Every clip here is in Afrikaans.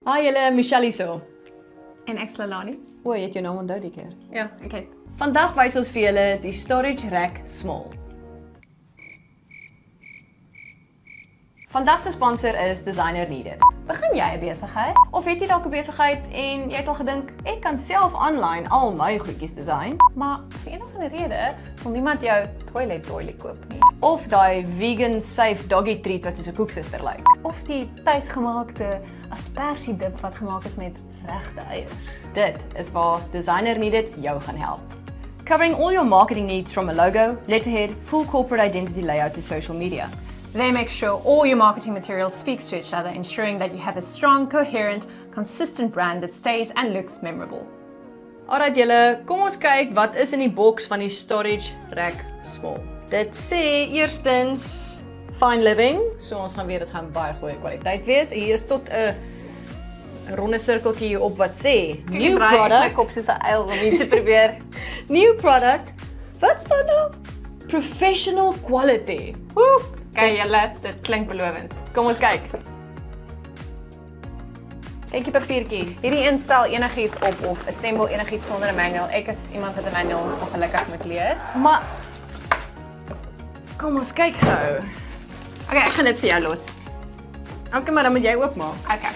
Hi julle, Michelle so. En ek's Lilani. O, jy het jou naam onthou die keer. Ja, okay. Vandag wys ons vir julle die storage rack small. Vandag se sponsor is Designer Needed. Begin jy 'n besigheid? Of het jy dalk 'n besigheid en jy het al gedink, ek kan self aanlyn al my goedjies design? Maar vir een of ander rede wil niemand jou toilet koop nie. Of daai vegan safe doggy treat wat soos 'n koeksuster lyk. Of die tuisgemaakte aspersiedip wat gemaak is met regte eiers. Dit is waar Designer Needed jou gaan help. Covering all your marketing needs from a logo, letterhead, full corporate identity layout to social media. They make sure all your marketing material speaks to each other, ensuring that you have a strong, coherent, consistent brand that stays and looks memorable. Alright julle, kom ons kyk wat is in die boks van die storage rack small. Dit sê eerstens fine living, so ons gaan weet dit gaan baie goeie kwaliteit wees. Hier is tot 'n ronde sirkeltjie hier op wat sê new product. My kop soos 'n uil om hier te probeer. New product. Wat staan nou? Professional quality. Woe! Kyk julle, dit klink belovend. Kom ons kyk. Kyk die papiertjie. Hierdie instel enigiets op of assemble enigiets sonder 'n manual. Ek is iemand wat 'n manual ongelukkig moet lees. Maar kom ons kyk gou. Okay, ek gaan dit vir jou los. Okay, maar dan moet jy oopmaak. Okay.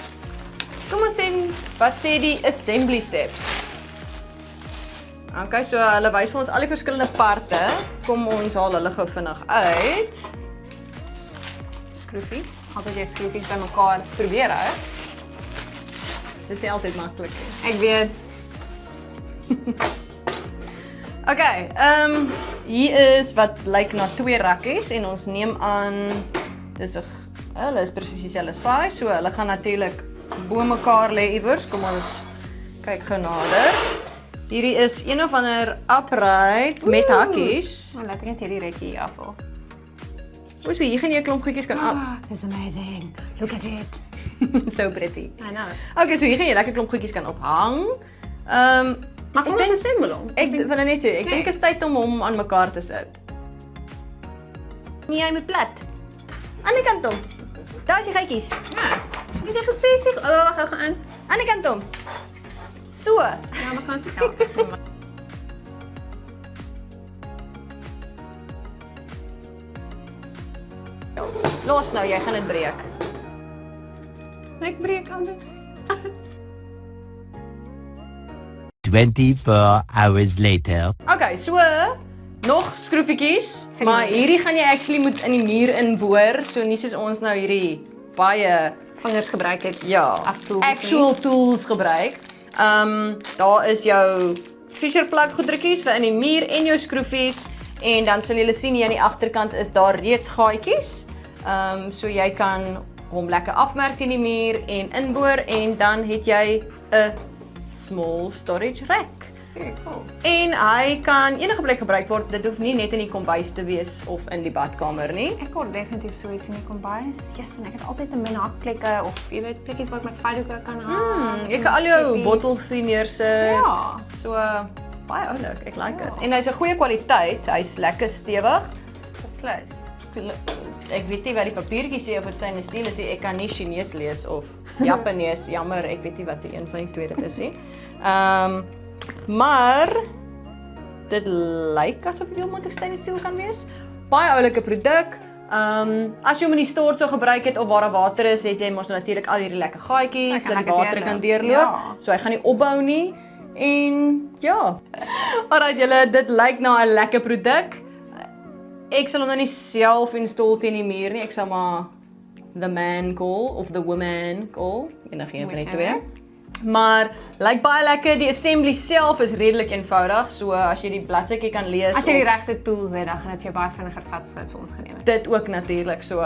Kom ons sien wat sê die assembly steps. Okay, so hulle wys vir ons al die verskillende parte. Kom ons haal hulle gou vinnig uit. Skroefies. Altyd jy skroefies by mekaar probeer, hè? Dis nie altyd maklik nie. Ek weet. Okay, hier is wat lyk na 2 rakkies en ons neem aan dis hulle is presies dieselfde size, so hulle gaan natuurlik bo mekaar lê iewers. Kom ons kyk gou nader. Hierdie is een of ander upright met hakkies. Maar laat ek net hierdie rekkie afhaal. O, so hier gaan jy 'n klomp goedjies kan af. This is amazing. Look at it. So pretty. I know. Okay, so hier gaan jy lekker klomp goedjies kan ophang. Maar kom ons assemble hom. Ek wil net sê, ek dink dit is tyd om hom aan mekaar te sit. Nee, hy moet plat. Aan die kant hom. Daar is die gaatjies. Ja. Jy het gesê ek sê, wag, gou aan. Aan die kant hom. So. Ja, maar kan se help. Los nou, jy gaan dit breek. Ek breek anders. 24 hours later. Okay, so nog skroefietjies, maar hierdie gaan jy actually moet in die muur inboor, so nie soos ons nou hierdie baie Vingers gebruik het. ja, as tools actual tools gebruik. Daar is jou feature plug goedrikkies vir in die muur en jou skroefies en dan sal julle sien hier aan die agterkant is daar reeds gaatjies. So jy kan hom lekker afmerk in die muur en inboor en dan het jy 'n small storage rack. Cool. En hy kan enige plek gebruik word. Dit hoef nie net in die kombuis te wees of in die badkamer nie. Ek hoor definitief so iets in die kombuis. Yes, en ek het altyd 'n min hakplekke of jy weet plekkies waar ek my voudoeke kan hang. Jy kan al jou bottels neersit. Ja. So baie oulik. Ek like dit. En hy's 'n goeie kwaliteit. Hy's lekker stewig. Beslis. Ek weet nie wat die papiertjie sê of dit sy in stiel is nie. Ek kan nie Chinees lees of Japanees. Jammer, ek weet nie wat die een van die twee dit is nie. Maar dit lyk asof dit heeltemal stainless steel kan wees. Baie oulike produk. As jy hom in die stort sou gebruik het of waar daar water is, het jy mos natuurlik al hierdie lekker gaatjies dat die water kan deurloop. Ja. So hy gaan nie opbou nie. En ja. Alright julle, dit lyk na 'n lekker produk. Ek sal hom nou nie self install teen die muur nie. Ek sal maar the man call of the woman call. Enige een van die twee. Maar lyk baie lekker. Die assembly self is redelik eenvoudig. So as jy die bladsytjie kan lees. As jy die regte tools het, dan gaan dit jou baie vinniger vat as wat vir ons geneem het. Dit ook natuurlik. So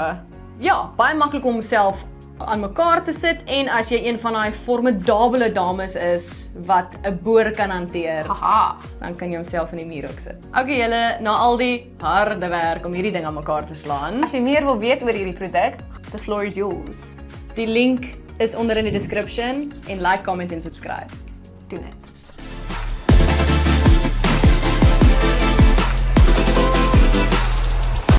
ja, baie maklik om self aan mekaar te sit en as jy een van daai formidable dames is wat 'n boor kan hanteer, Haha. dan kan jy homself in die muur ook sit. Okay julle, na al die harde werk om hierdie ding aan mekaar te slaan. As jy meer wil weet oor hierdie produk, the floor is yours. Die link is onder in die description en like, comment en subscribe. Doen dit.